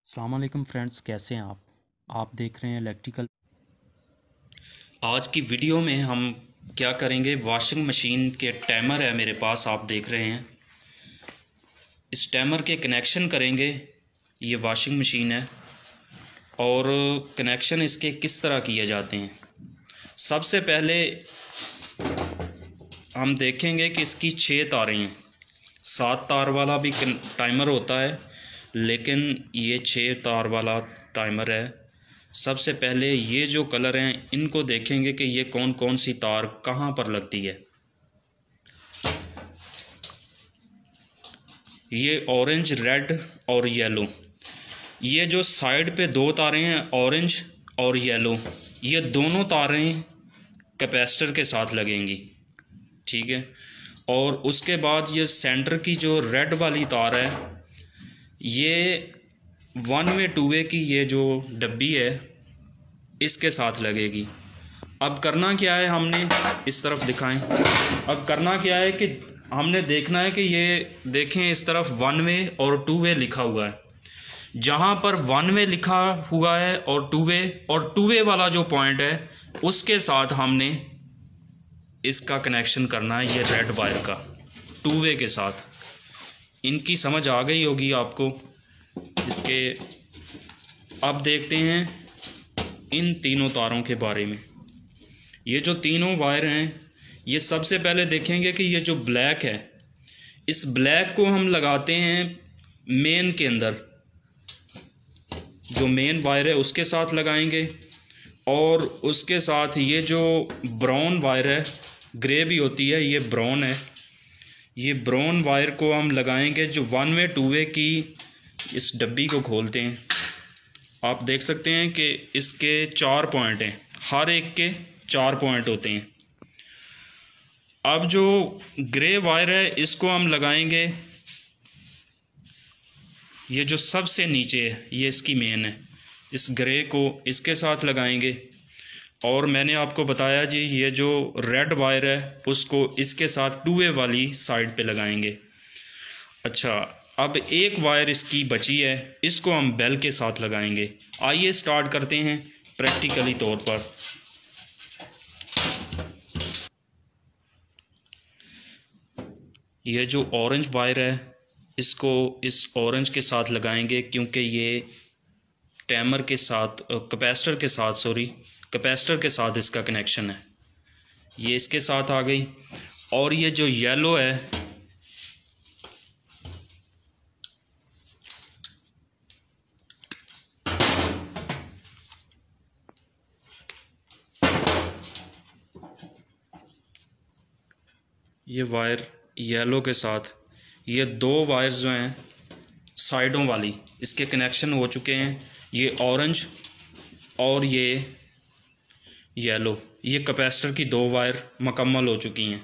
अस्सलाम वालेकुम फ्रेंड्स, कैसे हैं आप देख रहे हैं इलेक्ट्रिकल। आज की वीडियो में हम क्या करेंगे, वॉशिंग मशीन के टाइमर है मेरे पास, आप देख रहे हैं। इस टाइमर के कनेक्शन करेंगे। ये वॉशिंग मशीन है और कनेक्शन इसके किस तरह किए जाते हैं। सबसे पहले हम देखेंगे कि इसकी 6 तारें हैं। 7 तार वाला भी टाइमर होता है, लेकिन ये 6 तार वाला टाइमर है। सबसे पहले ये जो कलर हैं इनको देखेंगे कि ये कौन कौन सी तार कहाँ पर लगती है। ये ऑरेंज, रेड और येलो। ये जो साइड पे 2 तारें हैं ऑरेंज और येलो, ये दोनों तारें कैपेसिटर के साथ लगेंगी, ठीक है। और उसके बाद ये सेंटर की जो रेड वाली तार है, ये 1 वे 2 वे की ये जो डब्बी है इसके साथ लगेगी। अब करना क्या है, हमने इस तरफ दिखाएं। अब करना क्या है कि हमने देखना है कि ये देखें, इस तरफ 1 वे और 2 वे लिखा हुआ है। जहाँ पर 1 वे लिखा हुआ है और 2 वे वाला जो पॉइंट है उसके साथ हमने इसका कनेक्शन करना है, ये रेड वायर का 2 वे के साथ। इनकी समझ आ गई होगी आपको इसके। अब देखते हैं इन तीनों तारों के बारे में। ये जो तीनों वायर हैं, ये सबसे पहले देखेंगे कि ये जो ब्लैक है, इस ब्लैक को हम लगाते हैं मेन के अंदर, जो मेन वायर है उसके साथ लगाएंगे। और उसके साथ ये जो ब्राउन वायर है, ग्रे भी होती है, ये ब्राउन है, ये ब्राउन वायर को हम लगाएंगे जो 1 वे 2 वे की। इस डब्बी को खोलते हैं, आप देख सकते हैं कि इसके 4 पॉइंट हैं, हर एक के 4 पॉइंट होते हैं। अब जो ग्रे वायर है इसको हम लगाएंगे, ये जो सबसे नीचे है ये इसकी मेन है, इस ग्रे को इसके साथ लगाएंगे। और मैंने आपको बताया जी, ये जो रेड वायर है उसको इसके साथ 2 वे वाली साइड पे लगाएंगे। अच्छा, अब एक वायर इसकी बची है, इसको हम बेल के साथ लगाएंगे। आइए स्टार्ट करते हैं प्रैक्टिकली तौर पर। ये जो ऑरेंज वायर है इसको इस ऑरेंज के साथ लगाएंगे, क्योंकि ये टाइमर के साथ कैपेसिटर के साथ इसका कनेक्शन है। ये इसके साथ आ गई। और ये जो येलो है, ये वायर येलो के साथ, ये 2 वायर्स जो हैं साइडों वाली, इसके कनेक्शन हो चुके हैं। ये ऑरेंज और ये येलो, ये कैपेसिटर की 2 वायर मुकम्मल हो चुकी हैं।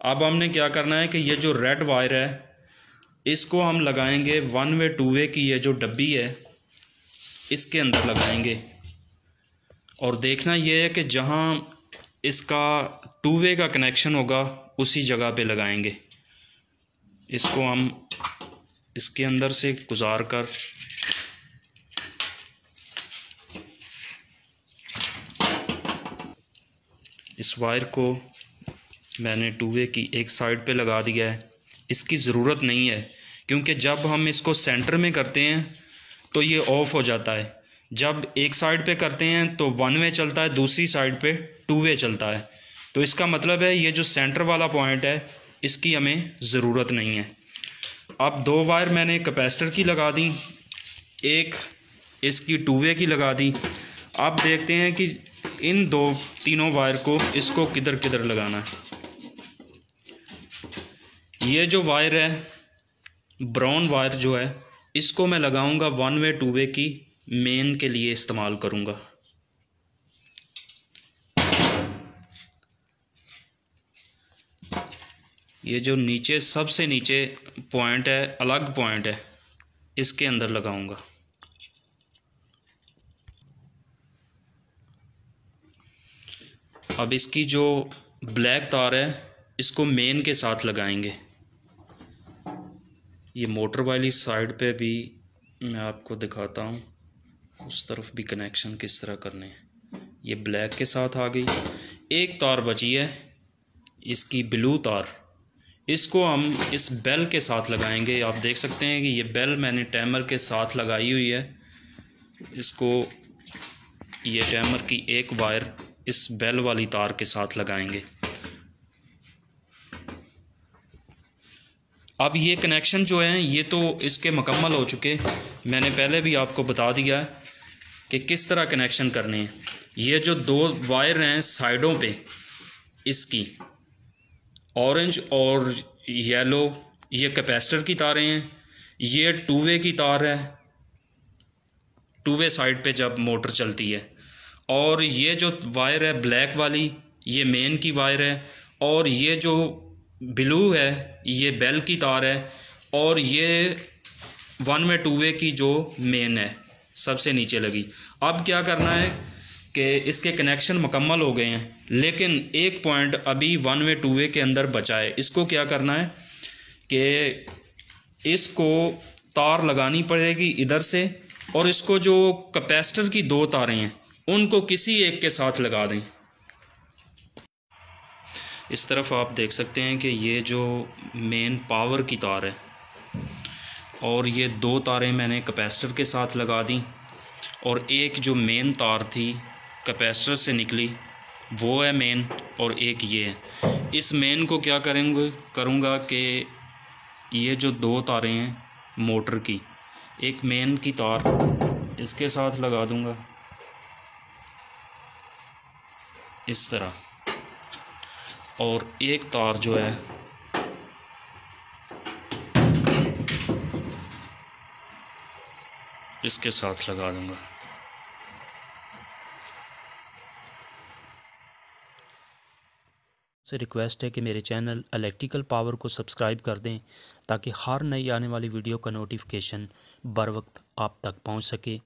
अब हमने क्या करना है कि ये जो रेड वायर है इसको हम लगाएंगे 1 वे 2 वे की, ये जो डब्बी है इसके अंदर लगाएंगे। और देखना ये है कि जहाँ इसका 2 वे का कनेक्शन होगा उसी जगह पे लगाएंगे। इसको हम इसके अंदर से गुजार कर इस वायर को मैंने 2 वे की एक साइड पे लगा दिया है। इसकी ज़रूरत नहीं है, क्योंकि जब हम इसको सेंटर में करते हैं तो ये ऑफ़ हो जाता है। जब एक साइड पे करते हैं तो 1 वे चलता है, दूसरी साइड पे 2 वे चलता है। तो इसका मतलब है ये जो सेंटर वाला पॉइंट है इसकी हमें ज़रूरत नहीं है। अब 2 वायर मैंने कैपेसिटर की लगा दी, एक इसकी 2 वे की लगा दी। अब देखते हैं कि इन तीनों वायर को इसको किधर किधर लगाना है। ये जो वायर है, ब्राउन वायर जो है, इसको मैं लगाऊंगा 1 वे 2 वे की मेन के लिए इस्तेमाल करूंगा। ये जो नीचे सबसे नीचे पॉइंट है, अलग पॉइंट है, इसके अंदर लगाऊंगा। अब इसकी जो ब्लैक तार है इसको मेन के साथ लगाएंगे। ये मोटर वाली साइड पे भी मैं आपको दिखाता हूँ उस तरफ भी कनेक्शन किस तरह करने हैं। ये ब्लैक के साथ आ गई। एक तार बची है इसकी ब्लू तार, इसको हम इस बेल के साथ लगाएंगे। आप देख सकते हैं कि ये बेल मैंने टाइमर के साथ लगाई हुई है। इसको ये टाइमर की एक वायर इस बेल वाली तार के साथ लगाएंगे। अब ये कनेक्शन जो है ये तो इसके मुकम्मल हो चुके। मैंने पहले भी आपको बता दिया है कि किस तरह कनेक्शन करने हैं। ये जो दो वायर हैं साइडों पे इसकी, ऑरेंज और येलो, ये कैपेसिटर की तारें हैं। ये टू वे की तार है, टू वे साइड पे जब मोटर चलती है। और ये जो वायर है ब्लैक वाली ये मेन की वायर है, और ये जो ब्लू है ये बेल की तार है, और ये वन वे टू वे की जो मेन है सबसे नीचे लगी। अब क्या करना है कि इसके कनेक्शन मुकम्मल हो गए हैं, लेकिन एक पॉइंट अभी वन वे टू वे के अंदर बचा है। इसको क्या करना है कि इसको तार लगानी पड़ेगी इधर से, और इसको जो कैपेसिटर की दो तारें हैं उनको किसी एक के साथ लगा दें। इस तरफ आप देख सकते हैं कि ये जो मेन पावर की तार है और ये दो तारें मैंने कैपेसिटर के साथ लगा दी, और एक जो मेन तार थी कैपेसिटर से निकली वो है मेन, और एक ये है। इस मेन को क्या करूँगा कि ये जो दो तारें हैं मोटर की, एक मेन की तार इसके साथ लगा दूँगा इस तरह, और एक तार जो है इसके साथ लगा दूंगा। से रिक्वेस्ट है कि मेरे चैनल इलेक्ट्रिकल पावर को सब्सक्राइब कर दें ताकि हर नई आने वाली वीडियो का नोटिफिकेशन बर वक्त आप तक पहुंच सके।